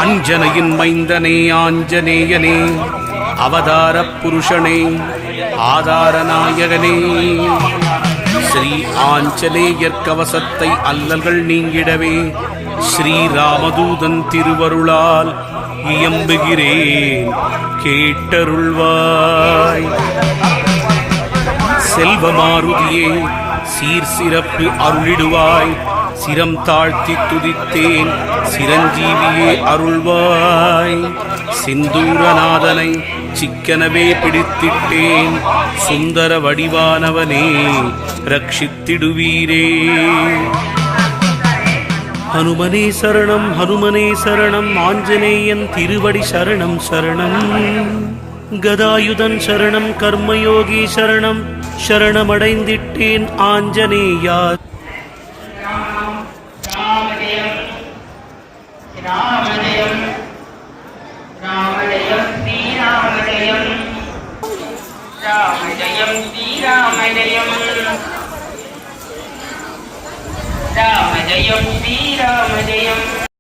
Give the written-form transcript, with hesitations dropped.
அஞ்சனையின் மைந்தனே ஆஞ்சநேயனே அவதார புருஷனே ஆதாரநாயகனே ஸ்ரீ ஆஞ்சநேயர் கவசத்தை அல்லல்கள் நீங்கிடவே ஸ்ரீராமதூதன் திருவருளால் இயம்புகிறேன் கேட்டருள்வாய். செல்வமாருதியே சீர் சிறப்பு அருளிடுவாய். சிரம் தாழ்த்தி துதித்தேன் சிரஞ்சீவியே அருள்வாய். சிந்தூரநாதனை சிக்கனவே பிடித்திட்டேன். சுந்தர வடிவானவனே ரட்சித்திடுவீரே. ஹனுமனே சரணம் ஹனுமனே சரணம் ஆஞ்சநேயன் திருவடி சரணம் சரணம். கதாயுதன் சரணம் கர்மயோகி சரணம் சரணமடைந்திட்டேன் ஆஞ்சநேயா. ராமஜயம் ராமஜயம் ஸ்ரீராமஜயம் ராமஜயம் ஸ்ரீராமஜயம் ராமஜயம் ஸ்ரீராமஜயம்